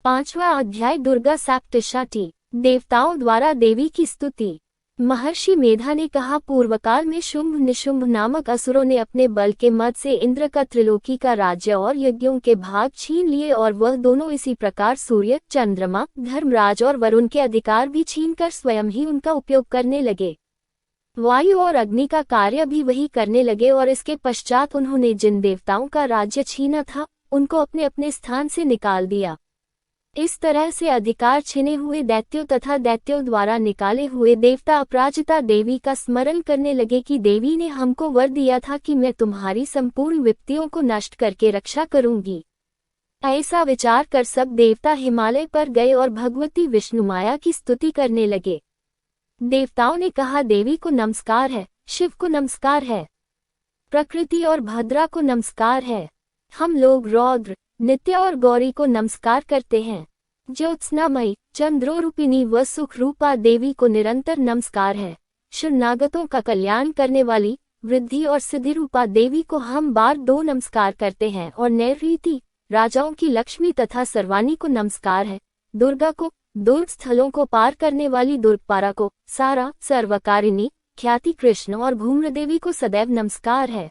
5वां अध्याय दुर्गा सप्तशती। देवताओं द्वारा देवी की स्तुति। महर्षि मेधा ने कहा, पूर्वकाल में शुंभ निशुंभ नामक असुरों ने अपने बल के मद से इंद्र का त्रिलोकी का राज्य और यज्ञों के भाग छीन लिए और वह दोनों इसी प्रकार सूर्य, चंद्रमा, धर्मराज और वरुण के अधिकार भी छीनकर स्वयं ही उनका उपयोग करने लगे। वायु और अग्नि का कार्य भी वही करने लगे और इसके पश्चात उन्होंने जिन देवताओं का राज्य छीना था उनको अपने अपने स्थान से निकाल दिया। इस तरह से अधिकार छिने हुए दैत्यों तथा दैत्यों द्वारा निकाले हुए देवता अपराजिता देवी का स्मरण करने लगे कि देवी ने हमको वर दिया था कि मैं तुम्हारी संपूर्ण विपत्तियों को नष्ट करके रक्षा करूंगी। ऐसा विचार कर सब देवता हिमालय पर गए और भगवती विष्णुमाया की स्तुति करने लगे। देवताओं ने कहा, देवी को नमस्कार है, शिव को नमस्कार है, प्रकृति और भद्रा को नमस्कार है। हम लोग रौद्र, नित्य और गौरी को नमस्कार करते हैं। ज्योत्स्नामयी, चंद्रोरूपिणी व सुख रूपा देवी को निरंतर नमस्कार है। शरणागतों का कल्याण करने वाली, वृद्धि और सिद्धि रूपा देवी को हम बार दो नमस्कार करते हैं। और नैऋति, राजाओं की लक्ष्मी तथा सर्वाणी को नमस्कार है। दुर्गा को, दुर्ग स्थलों को पार करने वाली दुर्गपारा को, सारा, सर्वकारिणी, ख्याति कृष्ण और भूम्र देवी को सदैव नमस्कार है।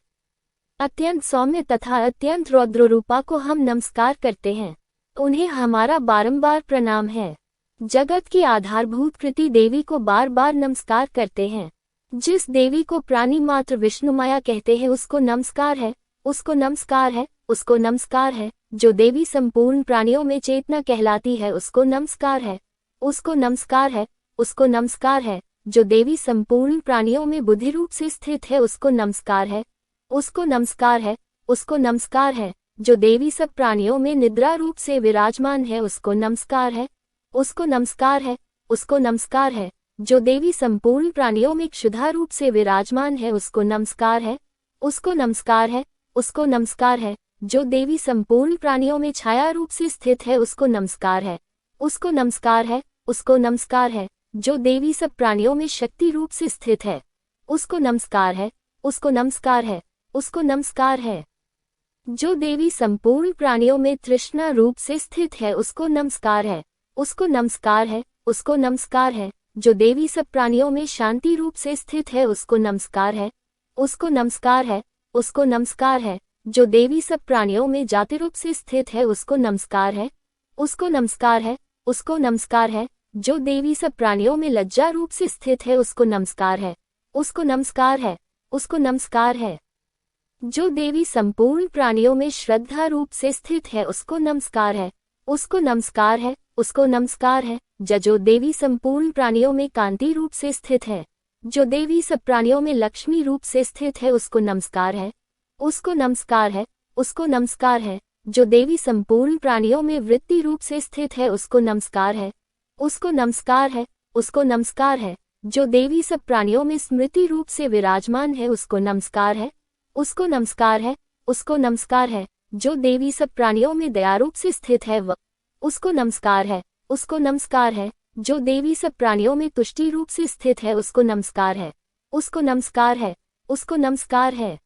अत्यंत सौम्य तथा अत्यंत रौद्र रूपा को हम नमस्कार करते हैं, उन्हें हमारा बारंबार प्रणाम है। जगत की आधारभूत कृति देवी को बार बार नमस्कार करते हैं। जिस देवी को प्राणी मात्र विष्णुमाया कहते हैं उसको नमस्कार है, उसको नमस्कार है, उसको नमस्कार है। जो देवी संपूर्ण प्राणियों में चेतना कहलाती है उसको नमस्कार है, उसको नमस्कार है, उसको नमस्कार है। जो देवी संपूर्ण प्राणियों में बुद्धि रूप से स्थित है उसको नमस्कार है, उसको नमस्कार है, उसको नमस्कार है। जो देवी सब प्राणियों में निद्रा रूप से विराजमान है उसको नमस्कार है, उसको नमस्कार है, उसको नमस्कार है। जो देवी संपूर्ण प्राणियों में क्षुधा रूप से विराजमान है उसको नमस्कार है, उसको नमस्कार है, उसको नमस्कार है। जो देवी संपूर्ण प्राणियों में छाया रूप से स्थित है उसको नमस्कार है, उसको नमस्कार है, उसको नमस्कार है। जो देवी सब प्राणियों में शक्ति रूप से स्थित है उसको नमस्कार है, उसको नमस्कार है, उसको नमस्कार है। जो देवी संपूर्ण प्राणियों में तृष्णा रूप से स्थित है उसको नमस्कार है, उसको नमस्कार है, उसको नमस्कार है। जो देवी सब प्राणियों में शांति रूप से स्थित है उसको नमस्कार है, उसको नमस्कार है, उसको नमस्कार है। जो देवी सब प्राणियों में जाति रूप से स्थित है उसको नमस्कार है, उसको नमस्कार है, उसको नमस्कार है। जो देवी सब प्राणियों में लज्जा रूप से स्थित है उसको नमस्कार है, उसको नमस्कार है, उसको नमस्कार है। जो देवी संपूर्ण प्राणियों में श्रद्धा रूप से स्थित है उसको नमस्कार है, उसको नमस्कार है, उसको नमस्कार है। जो देवी संपूर्ण प्राणियों में कांति रूप से स्थित है, जो देवी सब प्राणियों में लक्ष्मी रूप से स्थित है उसको नमस्कार है, उसको नमस्कार है, उसको नमस्कार है। जो देवी संपूर्ण प्राणियों में वृत्ति रूप से स्थित है उसको नमस्कार है, उसको नमस्कार है, उसको नमस्कार है। जो देवी सब प्राणियों में स्मृति रूप से विराजमान है उसको नमस्कार है, उसको नमस्कार है, उसको नमस्कार है। जो देवी सब प्राणियों में दया रूप से स्थित है उसको नमस्कार है, उसको नमस्कार है। जो देवी सब प्राणियों में तुष्टि रूप से स्थित है उसको नमस्कार है, उसको नमस्कार है, उसको नमस्कार है।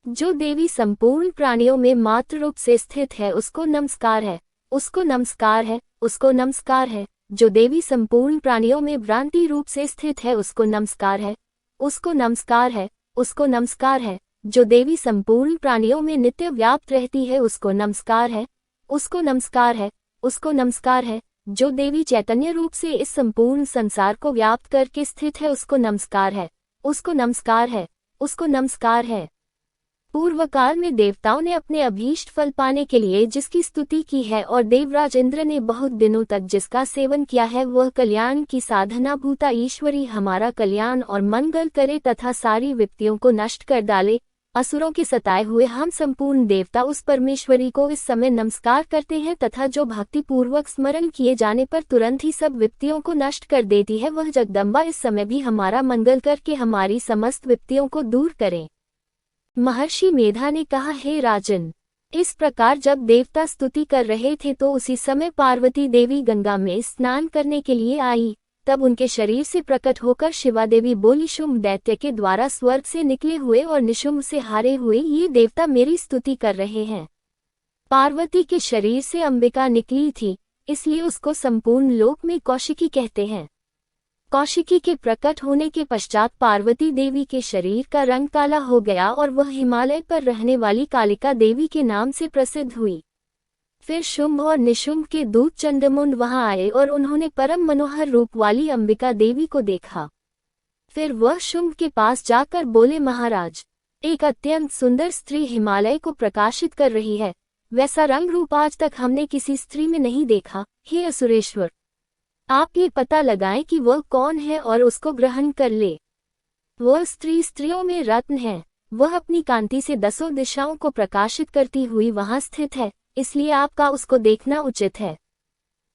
जो देवी संपूर्ण प्राणियों में मात्र रूप से स्थित है उसको नमस्कार है, उसको नमस्कार है, उसको नमस्कार है। जो देवी संपूर्ण प्राणियों में भ्रांति रूप से स्थित है उसको नमस्कार है, उसको नमस्कार है, उसको नमस्कार है। जो देवी संपूर्ण प्राणियों में नित्य व्याप्त रहती है उसको नमस्कार है, उसको नमस्कार है, उसको नमस्कार है। जो देवी चैतन्य रूप से इस संपूर्ण संसार को व्याप्त करके स्थित है उसको नमस्कार है, उसको नमस्कार है, उसको नमस्कार है। पूर्व काल में देवताओं ने अपने अभीष्ट फल पाने के लिए जिसकी स्तुति की है और देवराज इंद्र ने बहुत दिनों तक जिसका सेवन किया है वह कल्याण की साधना भूता ईश्वरी हमारा कल्याण और मंगल करे तथा सारी विपत्तियों को नष्ट कर डाले। असुरों के सताए हुए हम संपूर्ण देवता उस परमेश्वरी को इस समय नमस्कार करते हैं तथा जो भक्ति पूर्वक स्मरण किए जाने पर तुरंत ही सब विपत्तियों को नष्ट कर देती है वह जगदम्बा इस समय भी हमारा मंगल करके हमारी समस्त विपत्तियों को दूर करें। महर्षि मेधा ने कहा, हे राजन, इस प्रकार जब देवता स्तुति कर रहे थे तो उसी समय पार्वती देवी गंगा में स्नान करने के लिए आई। तब उनके शरीर से प्रकट होकर शिवा देवी बोली, शुंभ दैत्य के द्वारा स्वर्ग से निकले हुए और निशुंभ से हारे हुए ये देवता मेरी स्तुति कर रहे हैं। पार्वती के शरीर से अंबिका निकली थी, इसलिए उसको संपूर्ण लोक में कौशिकी कहते हैं। कौशिकी के प्रकट होने के पश्चात पार्वती देवी के शरीर का रंग काला हो गया और वह हिमालय पर रहने वाली कालिका देवी के नाम से प्रसिद्ध हुई। फिर शुंभ और निशुंभ के दूत चंद्रमुंड वहां आए और उन्होंने परम मनोहर रूप वाली अंबिका देवी को देखा। फिर वह शुंभ के पास जाकर बोले, महाराज, एक अत्यंत सुंदर स्त्री हिमालय को प्रकाशित कर रही है। वैसा रंग रूप आज तक हमने किसी स्त्री में नहीं देखा। हे असुरेश्वर, आप ये पता लगाएं कि वह कौन है और उसको ग्रहण कर ले। वह स्त्री स्त्रियों में रत्न है। वह अपनी कांति से 10 दिशाओं को प्रकाशित करती हुई वहां स्थित है, इसलिए आपका उसको देखना उचित है।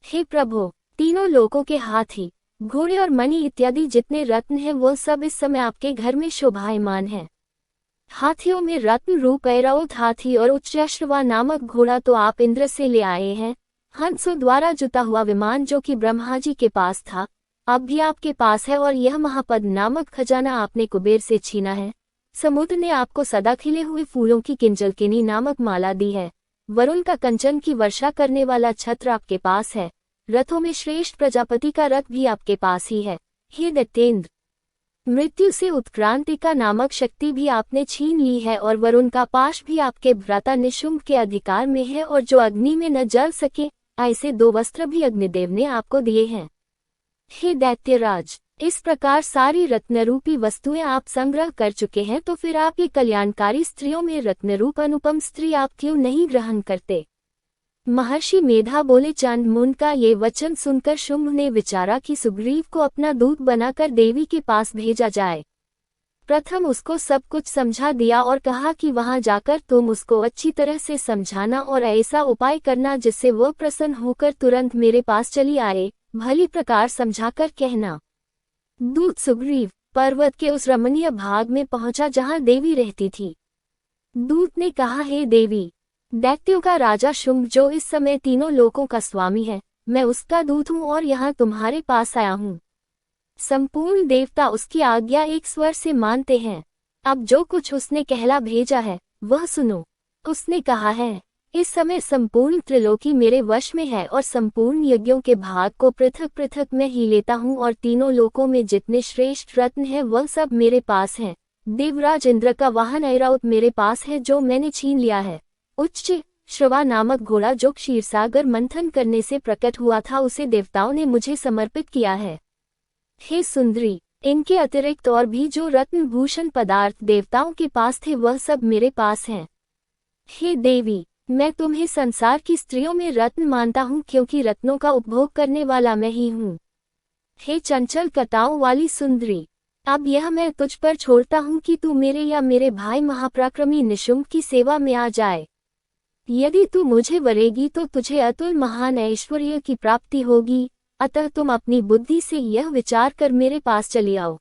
हे प्रभु, तीनों लोकों के हाथी, घोड़े और मणि इत्यादि जितने रत्न हैं वह सब इस समय आपके घर में शोभायमान हैं। हाथियों में रत्न रूप ऐरावत हाथी और उच्चश्रवा नामक घोड़ा तो आप इंद्र से ले आए हैं। हंसों द्वारा जुता हुआ विमान जो कि ब्रह्मा जी के पास था, अब भी आपके पास है, और यह महापद नामक खजाना आपने कुबेर से छीना है। समुद्र ने आपको सदा खिले हुए फूलों की किंजलकिनी नामक माला दी है। वरुण का कंचन की वर्षा करने वाला छत्र आपके पास है। रथों में श्रेष्ठ प्रजापति का रथ भी आपके पास ही है। हे दैत्येंद्र, मृत्यु से उत्क्रांतिका नामक शक्ति भी आपने छीन ली है, और वरुण का पाश भी आपके भ्राता निशुंभ के अधिकार में है, और जो अग्नि में न जल सके ऐसे 2 वस्त्र भी अग्निदेव ने आपको दिए हैं। हे दैत्यराज, इस प्रकार सारी रत्नरूपी वस्तुएं आप संग्रह कर चुके हैं, तो फिर आप ये कल्याणकारी स्त्रियों में रत्नरूप अनुपम स्त्री आप क्यों नहीं ग्रहण करते? महर्षि मेधा बोले, चांदमुंड का ये वचन सुनकर शुंभ ने विचारा कि सुग्रीव को अपना दूत बनाकर देवी के पास भेजा जाए। प्रथम उसको सब कुछ समझा दिया और कहा कि वहां जाकर तुम उसको अच्छी तरह से समझाना और ऐसा उपाय करना जिससे वह प्रसन्न होकर तुरंत मेरे पास चली आए। भली प्रकार समझाकर कहना। दूत सुग्रीव पर्वत के उस रमणीय भाग में पहुंचा जहां देवी रहती थी। दूत ने कहा, हे देवी, दैत्यों का राजा शुंभ जो इस समय तीनों लोकों का स्वामी है, मैं उसका दूत हूँ और यहाँ तुम्हारे पास आया हूँ। संपूर्ण देवता उसकी आज्ञा एक स्वर से मानते हैं। अब जो कुछ उसने कहला भेजा है वह सुनो। उसने कहा है, इस समय संपूर्ण त्रिलोकी मेरे वश में है और संपूर्ण यज्ञों के भाग को पृथक पृथक मैं ही लेता हूँ, और तीनों लोकों में जितने श्रेष्ठ रत्न हैं वह सब मेरे पास हैं। देवराज इंद्र का वाहन ऐरावत मेरे पास है जो मैंने छीन लिया है। उच्च श्रवा नामक घोड़ा जो क्षीरसागर मंथन करने से प्रकट हुआ था उसे देवताओं ने मुझे समर्पित किया है। हे सुंदरी, इनके अतिरिक्त और भी जो रत्न भूषण पदार्थ देवताओं के पास थे वह सब मेरे पास हैं। हे देवी, मैं तुम्हें संसार की स्त्रियों में रत्न मानता हूँ क्योंकि रत्नों का उपभोग करने वाला मैं ही हूँ। हे चंचल कताओं वाली सुंदरी, अब यह मैं तुझ पर छोड़ता हूँ कि तू मेरे या मेरे भाई महापराक्रमी निशुंभ की सेवा में आ जाए। यदि तू मुझे वरेगी तो तुझे अतुल महान ऐश्वर्य की प्राप्ति होगी, अतः तुम अपनी बुद्धि से यह विचार कर मेरे पास चली आओ।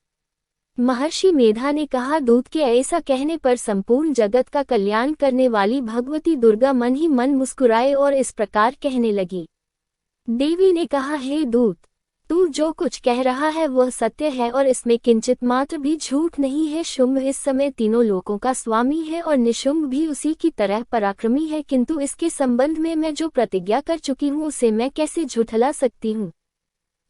महर्षि मेधा ने कहा, दूत के ऐसा कहने पर संपूर्ण जगत का कल्याण करने वाली भगवती दुर्गा मन ही मन मुस्कुराए और इस प्रकार कहने लगी। देवी ने कहा, हे दूत, तू जो कुछ कह रहा है वह सत्य है और इसमें किंचित मात्र भी झूठ नहीं है। शुंभ इस समय तीनों लोकों का स्वामी है और निशुंभ भी उसी की तरह पराक्रमी है, किंतु इसके संबंध में मैं जो प्रतिज्ञा कर चुकी हूँ उसे मैं कैसे झुठला सकती हूँ।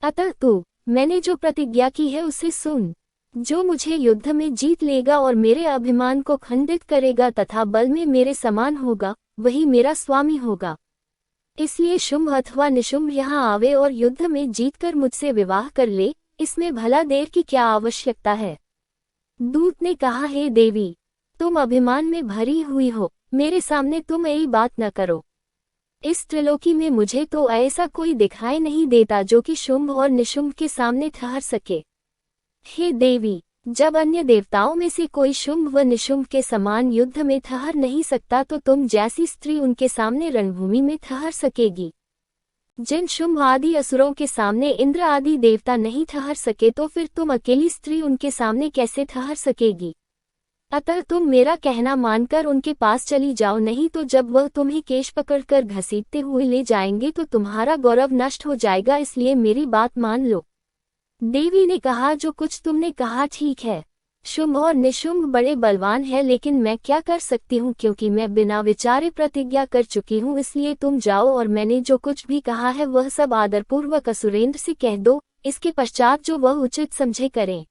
अतः तू मैंने जो प्रतिज्ञा की है उसे सुन। जो मुझे युद्ध में जीत लेगा और मेरे अभिमान को खंडित करेगा तथा बल में मेरे समान होगा वही मेरा स्वामी होगा। इसलिए शुंभ अथवा निशुंभ यहाँ आवे और युद्ध में जीतकर मुझसे विवाह कर ले, इसमें भला देर की क्या आवश्यकता है। दूत ने कहा, हे देवी, तुम अभिमान में भरी हुई हो, मेरे सामने तुम यही बात न करो। इस त्रिलोकी में मुझे तो ऐसा कोई दिखाई नहीं देता जो कि शुंभ और निशुंभ के सामने ठहर सके। हे देवी, जब अन्य देवताओं में से कोई शुंभ व निशुंभ के समान युद्ध में ठहर नहीं सकता तो तुम जैसी स्त्री उनके सामने रणभूमि में ठहर सकेगी। जिन शुंभ आदि असुरों के सामने इंद्र आदि देवता नहीं ठहर सके तो फिर तुम अकेली स्त्री उनके सामने कैसे ठहर सकेगी। अतः तुम मेरा कहना मानकर उनके पास चली जाओ, नहीं तो जब वह तुम्हें केश पकड़कर घसीटते हुए ले जाएंगे तो तुम्हारा गौरव नष्ट हो जाएगा, इसलिए मेरी बात मान लो। देवी ने कहा, जो कुछ तुमने कहा ठीक है। शुंभ और निशुंभ बड़े बलवान हैं, लेकिन मैं क्या कर सकती हूँ, क्योंकि मैं बिना विचारे प्रतिज्ञा कर चुकी हूँ। इसलिए तुम जाओ और मैंने जो कुछ भी कहा है वह सब आदरपूर्वक असुरेंद्र से कह दो। इसके पश्चात जो वह उचित समझे करें।